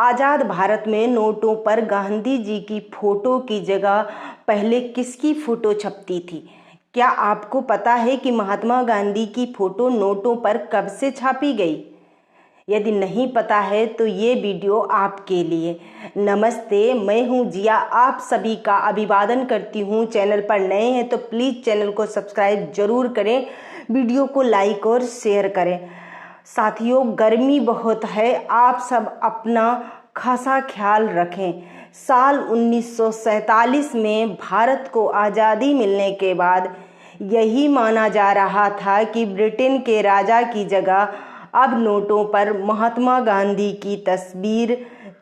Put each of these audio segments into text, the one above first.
आज़ाद भारत में नोटों पर गांधी जी की फोटो की जगह पहले किसकी फोटो छपती थी? क्या आपको पता है कि महात्मा गांधी की फोटो नोटों पर कब से छापी गई? यदि नहीं पता है तो ये वीडियो आपके लिए। नमस्ते, मैं हूँ जिया, आप सभी का अभिवादन करती हूँ। चैनल पर नए हैं तो प्लीज़ चैनल को सब्सक्राइब जरूर करें, वीडियो को लाइक और शेयर करें। साथियों, गर्मी बहुत है, आप सब अपना खासा ख्याल रखें। साल 1947 में भारत को आज़ादी मिलने के बाद यही माना जा रहा था कि ब्रिटेन के राजा की जगह अब नोटों पर महात्मा गांधी की तस्वीर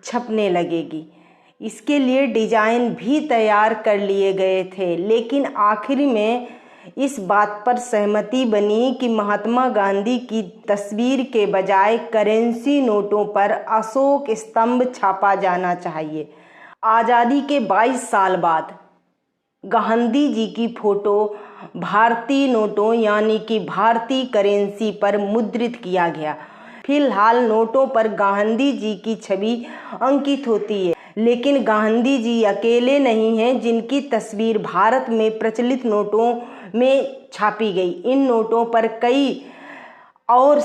छपने लगेगी। इसके लिए डिज़ाइन भी तैयार कर लिए गए थे, लेकिन आखिर में इस बात पर सहमति बनी कि महात्मा गांधी की तस्वीर के बजाय करेंसी नोटों पर अशोक स्तंभ छापा जाना चाहिए। आज़ादी के 22 साल बाद गांधी जी की फोटो भारतीय नोटों यानी कि भारतीय करेंसी पर मुद्रित किया गया। फिलहाल नोटों पर गांधी जी की छवि अंकित होती है, लेकिन गांधी जी अकेले नहीं हैं जिनकी तस्वीर भारत में प्रचलित नोटों में छापी गई। इन नोटों पर कई और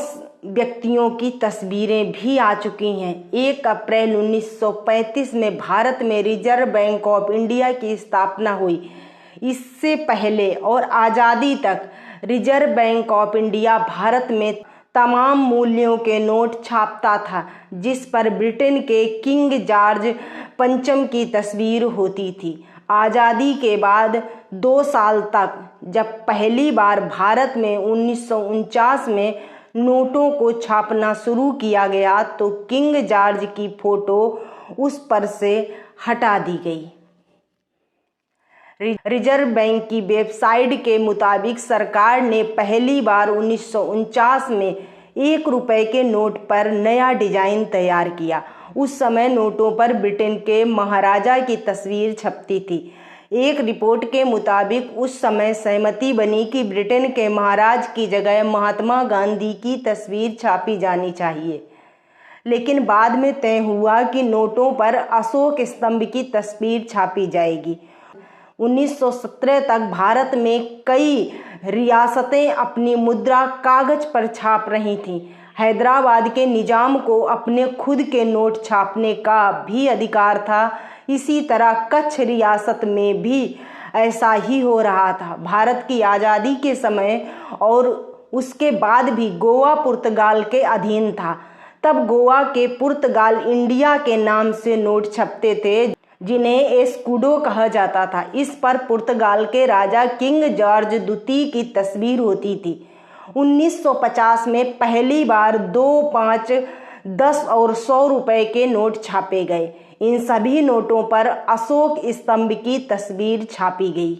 व्यक्तियों की तस्वीरें भी आ चुकी हैं। 1 अप्रैल 1935 में भारत में रिजर्व बैंक ऑफ इंडिया की स्थापना हुई। इससे पहले और आज़ादी तक reserve bank of India Bharat में तमाम मूल्यों के नोट छापता था, जिस पर ब्रिटेन के किंग जॉर्ज पंचम की तस्वीर होती थी। आज़ादी के बाद 2 साल तक जब पहली बार भारत में 1949 में नोटों को छापना शुरू किया गया तो किंग जॉर्ज की फोटो उस पर से हटा दी गई। रिजर्व बैंक की वेबसाइट के मुताबिक सरकार ने पहली बार 1949 में 1 रुपए के नोट पर नया डिजाइन तैयार किया। उस समय नोटों पर ब्रिटेन के महाराजा की तस्वीर छपती थी। एक रिपोर्ट के मुताबिक उस समय सहमति बनी कि ब्रिटेन के महाराज की जगह महात्मा गांधी की तस्वीर छापी जानी चाहिए, लेकिन बाद में तय हुआ कि नोटों पर अशोक स्तंभ की तस्वीर छापी जाएगी। 1917 तक भारत में कई रियासतें अपनी मुद्रा कागज पर छाप रही थीं। हैदराबाद के निजाम को अपने खुद के नोट छापने का भी अधिकार था। इसी तरह कच्छ रियासत में भी ऐसा ही हो रहा था। भारत की आज़ादी के समय और उसके बाद भी गोवा पुर्तगाल के अधीन था। तब गोवा के पुर्तगाल इंडिया के नाम से नोट छपते थे, जिन्हें एस्कुडो कहा जाता था। इस पर पुर्तगाल के राजा किंग जॉर्ज द्वितीय की तस्वीर होती थी। 1950 में पहली बार 2, 5, 10 और 100 रुपए के नोट छापे गए। इन सभी नोटों पर अशोक स्तंभ की तस्वीर छापी गई।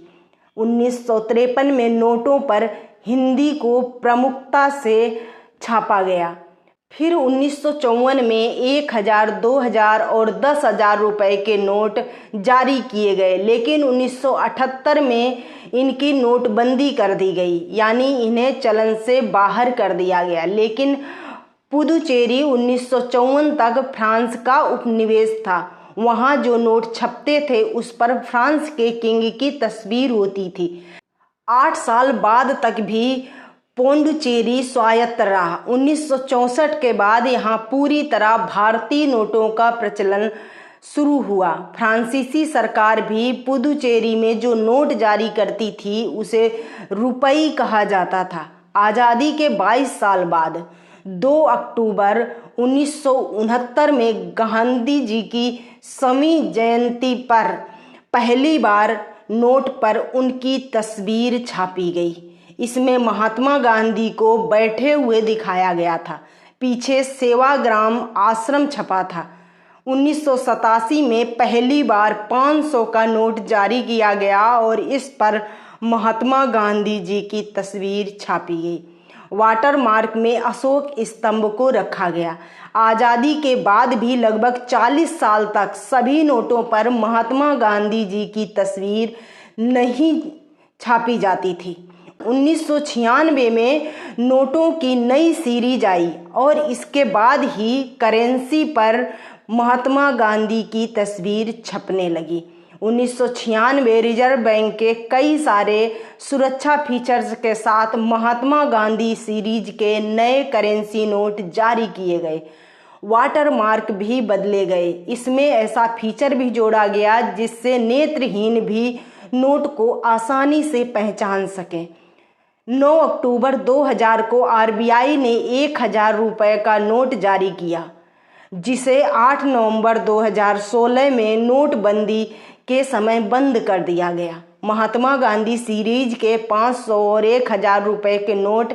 1953 में नोटों पर हिंदी को प्रमुखता से छापा गया। फिर 1954 में 1000, 2000 और 10,000 रुपए के नोट जारी किए गए, लेकिन 1978 में इनकी नोटबंदी कर दी गई, यानी इन्हें चलन से बाहर कर दिया गया। लेकिन पुदुचेरी 1954 तक फ्रांस का उपनिवेश था। वहाँ जो नोट छपते थे उस पर फ्रांस के किंग की तस्वीर होती थी। 8 साल बाद तक भी पुडुचेरी स्वायत्त रहा। 1964 के बाद यहाँ पूरी तरह भारतीय नोटों का प्रचलन शुरू हुआ। फ्रांसीसी सरकार भी पुदुचेरी में जो नोट जारी करती थी उसे रुपई कहा जाता था। आज़ादी के 22 साल बाद 2 अक्टूबर 1969 में गांधी जी की 100वीं जयंती पर पहली बार नोट पर उनकी तस्वीर छापी गई। इसमें महात्मा गांधी को बैठे हुए दिखाया गया था। पीछे सेवाग्राम आश्रम छपा था। 1987 में पहली बार 500 का नोट जारी किया गया और इस पर महात्मा गांधी जी की तस्वीर छापी गई। वाटरमार्क में अशोक स्तंभ को रखा गया। आज़ादी के बाद भी लगभग 40 साल तक सभी नोटों पर महात्मा गांधी जी की तस्वीर नहीं छापी जाती थी। 1996 में नोटों की नई सीरीज आई और इसके बाद ही करेंसी पर महात्मा गांधी की तस्वीर छपने लगी। 1996 रिजर्व बैंक के कई सारे सुरक्षा फीचर्स के साथ महात्मा गांधी सीरीज के नए करेंसी नोट जारी किए गए। वाटरमार्क भी बदले गए। इसमें ऐसा फीचर भी जोड़ा गया जिससे नेत्रहीन भी नोट को आसानी से पहचान सकें। 9 अक्टूबर 2000 को आरबीआई ने 1000 रुपये का नोट जारी किया, जिसे 8 नवंबर 2016 में नोटबंदी के समय बंद कर दिया गया। महात्मा गांधी सीरीज के 500 और 1000 रुपये के नोट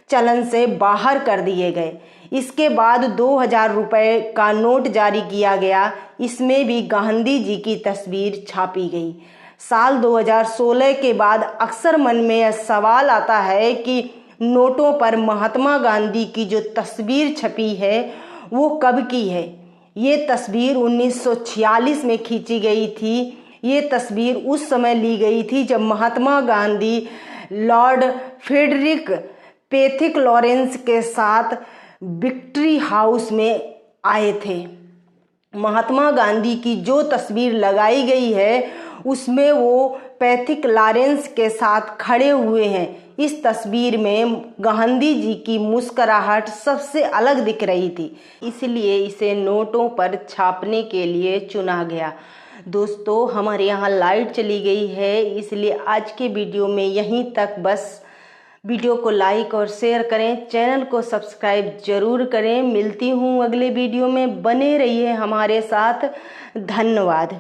चलन से बाहर कर दिए गए। इसके बाद 2000 रुपये का नोट जारी किया गया। इसमें भी गांधी जी की तस्वीर छापी गई। साल 2016 के बाद अक्सर मन में यह सवाल आता है कि नोटों पर महात्मा गांधी की जो तस्वीर छपी है वो कब की है। ये तस्वीर 1946 में खींची गई थी। ये तस्वीर उस समय ली गई थी जब Mahatma Gandhi Lord Frederick Pethick Lawrence के साथ विक्ट्री हाउस में आए थे। महात्मा गांधी की जो तस्वीर लगाई गई है उसमें वो पैथिक लॉरेंस के साथ खड़े हुए हैं। इस तस्वीर में गांधी जी की मुस्कुराहट सबसे अलग दिख रही थी, इसलिए इसे नोटों पर छापने के लिए चुना गया। दोस्तों, हमारे यहाँ लाइट चली गई है, इसलिए आज के वीडियो में यहीं तक बस। वीडियो को लाइक और शेयर करें, चैनल को सब्सक्राइब जरूर करें। मिलती हूँ अगले वीडियो में, बने रहिए हमारे साथ। धन्यवाद।